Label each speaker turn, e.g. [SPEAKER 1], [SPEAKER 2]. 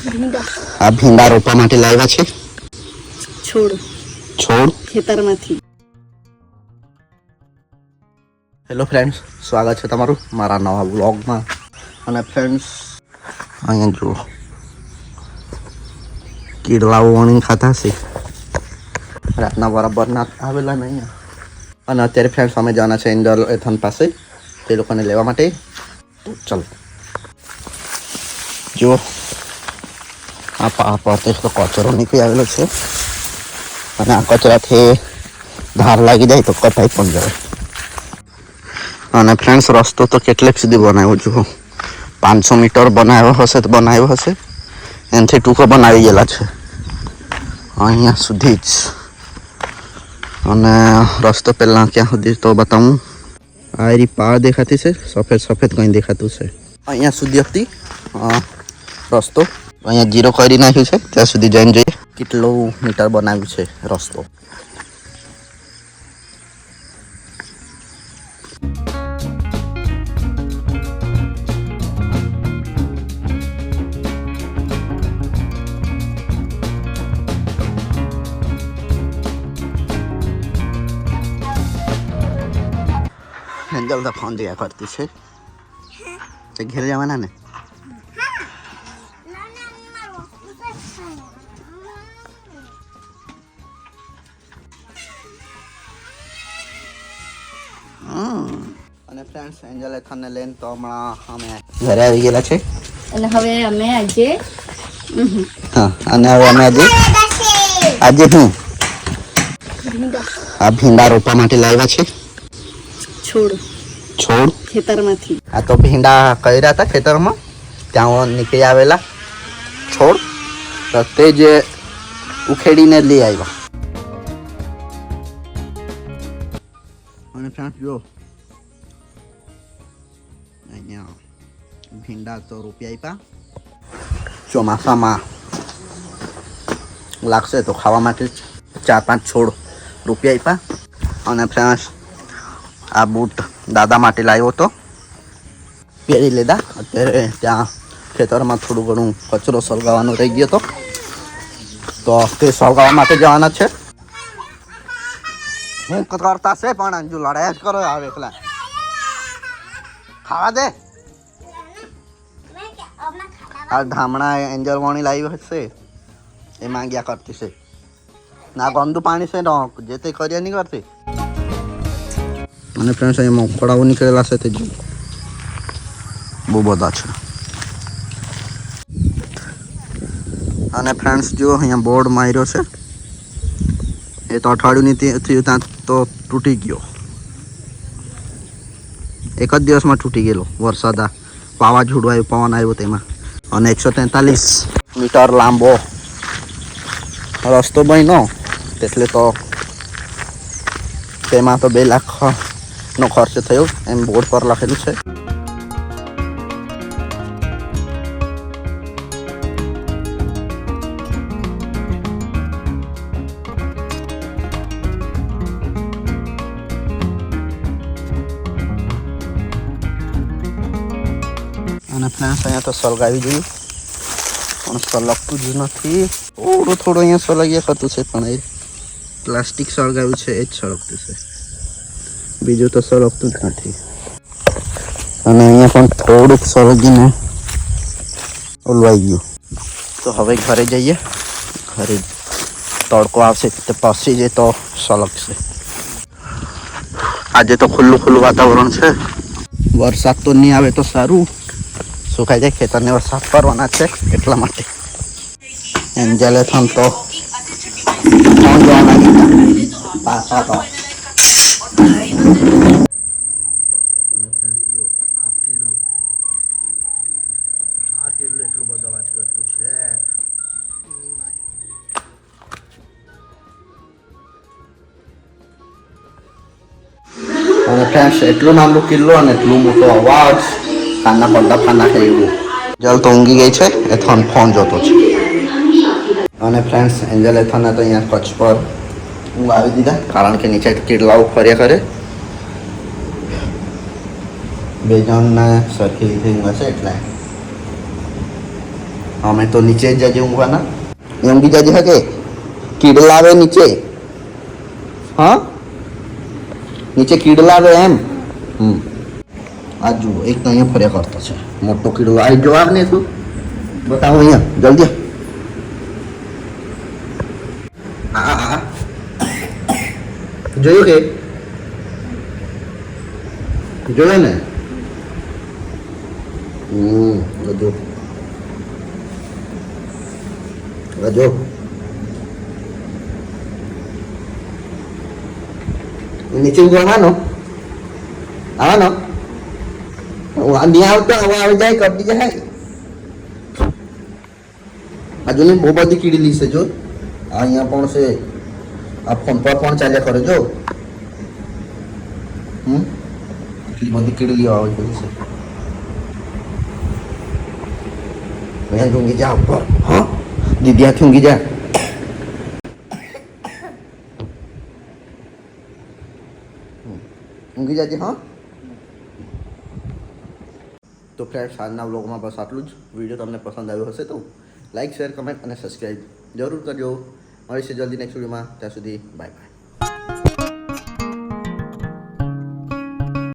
[SPEAKER 1] આ ભીંડા રોપવા માટે લાવ્યા છે. છોડ
[SPEAKER 2] ખેતરમાંથી.
[SPEAKER 1] હેલો ફ્રેન્ડ્સ, સ્વાગત છે તમારું મારા નવા વ્લોગમાં. અને ફ્રેન્ડ્સ, અહીંયા જુઓ, કીડલાઓ વણી ખાતા છે. રાતના બરાબર ના આવેલા ને અહીંયા. અને અત્યારે ફ્રેન્ડ્સ અમે જવાના છે એન્જલ એથન પાસે તે લોકોને લેવા માટે. તો ચાલો જુઓ, આ પરથી એટલો કચરો નીકળી આવેલો છે. અને આ કચરાથી ધાર લાગી જાય તો કટાઈ પણ જાય. અને ફ્રેન્ડ્સ, રસ્તો તો કેટલેક સુધી બનાવ્યો જુઓ, 500 મીટર બનાવ્યો હશે. એનાથી ટૂંકો બનાવી ગયેલા છે અહીંયા સુધી જ. અને રસ્તો પહેલાં ક્યાં સુધી તો બતાવું. આ એરી પાળ દેખાતી છે, સફેદ કંઈ દેખાતું છે. અહીંયા સુધી હતી રસ્તો. અહીંયા 0 કરી નાખ્યું છે, ત્યાં સુધી જઈને જોઈએ કેટલું મીટર બનાવ્યું છે રસ્તો. એન્જલ તો ફોન જોયા કરતી છે. તે ઘેર જવાના ને. અને ફ્રેન્ડ્સ, એન્જલ એથનને લઈને તો હમણાં અમે ઘરે આવી ગયેલા છે.
[SPEAKER 2] અને હવે અમે આજે
[SPEAKER 1] હું આ ભીંડા રોપવા માટે લાવ્યા છે. છોડ
[SPEAKER 2] ખેતરમાંથી.
[SPEAKER 1] આ તો ભીંડા કર્યા હતા ખેતરમાં, ત્યાં નીકળી આવેલા છોડ, તો તે જ ઉખેડીને લઈ આવ્યા. અને ફ્રેન્ડ્સ જો, અહીંયા ભીંડા તો રોપી આપ્યા. ચોમાસામાં લાગશે તો ખાવા માટે 4-5 છોડ રોપી આપ્યા. અને ફ્રેન્ડ્સ, આ બૂટ દાદા માટે લાવ્યો હતો, પહેરી લીધા. અત્યારે ત્યાં ખેતરમાં થોડું ઘણું કચરો સળગાવવાનો રહી ગયો હતો, તો તે સળગાવવા માટે જવાના છે. હું કરતા છે પણ અંજુ લડાયા જ કરો. આવે એકલા ખાવા દે. આ ધામણા એન્જલ વાણી લાવી હશે એ માંગ્યા કરતી છે. ના ગંદુ પાણી છે ને, જે તે કર્યા નહીં કરતી. અને ફ્રેન્ડ્સ, અહીંયા મોકળાઓ નીકળેલા છે તે જો બહુ બધા છે. અને ફ્રેન્ડ્સ જો, અહીંયા બોર્ડ માર્યો છે. એ તો અઠવાડિયું થયું ત્યાં તો તૂટી ગયો. એક જ દિવસમાં તૂટી ગયેલો. વરસાદ વાવાઝોડું આવ્યું, પવન આવ્યો તેમાં. અને 143 મીટર લાંબો રસ્તો બન્યો. એટલે તો તેમાં તો 2 લાખનો ખર્ચ થયો એમ બોર્ડ પર લખેલું છે. અને ફ્રેન્ડ્સ, અહીંયા તો સળગાવી જોયું પણ સળગતું જ નથી. થોડું અહીંયા સળગ્યા કરતું છે, પણ એ પ્લાસ્ટિક સળગાવ્યું છે એ જ સળગતું છે, બીજું તો સળગતું જ નથી. અને અહીંયા પણ થોડુંક સળગીને ઓલવાઈ ગયું. તો હવે ઘરે જઈએ. ઘરે તડકો આવશે તો પછી જ તો સળગશે. આજે તો ખુલ્લું વાતાવરણ છે. વરસાદ તો નહીં આવે તો સારું, સુકાઈ જાય. ખેતરને વરસાદ કરવાના છે એટલા માટે. એન્જલ એથન તો પાછા તો. આ કીડું એટલું બધો અવાજ કરતું છે. અને ફ્રેન્ડ્સ, એટલું નાનું કિલ્લો અને એટલું મોટો અવાજ, કાનના પડદા ખાના છે એવું. જલ તો ઊંઘી ગઈ છે, એથન ફોન જોતો છે. અને ફ્રેન્ડ્સ, એન્જલ એથનને તો અહીંયા કચ્છ પર ઊંઘ આવી દીધા, કારણ કે નીચે કીડલાઓ ફર્યા કરે. 2 જણને સરખી રીતે ઊંઘ હશે એટલે. અમે તો નીચે જ જજે ઊંઘવાના એ ઊંઘી જજે હકે કીડલા આવે નીચે હા નીચે કીડલા આવે એમ આ જુઓ એક તો અહીંયા ફર્યા કરતો છે મોટો કીડો આવી જો આવ ને તું બતાવો અહીંયા જલ્દી આ જોયું કે જોયો ને બધું જો નીચે ઊંઘવાનો આવવાનો નહીં આવતો હવે આવી જાય કરતી જાય હજુ ને બહુ બધી કીડી છે જો અહીંયા પણ છે આ ફોન પર પણ ચાલ્યા કરે જો એટલી બધી કીડી આવે છે અહીંયા ઊંઘી જા ઉપર હા દીદી હાથે ઊંઘી જા ઊંઘી જાજે હા તો ફ્રેન્ડ્સ આજના વ્લોગમાં બસ આટલું જ વિડીયો તમને પસંદ આવ્યો હશે તો લાઈક શેર કમેન્ટ અને સબસ્ક્રાઈબ જરૂર કરજો મળીશું જલ્દી નેક્સ્ટ વિડીયોમાં ત્યાં સુધી બાય બાય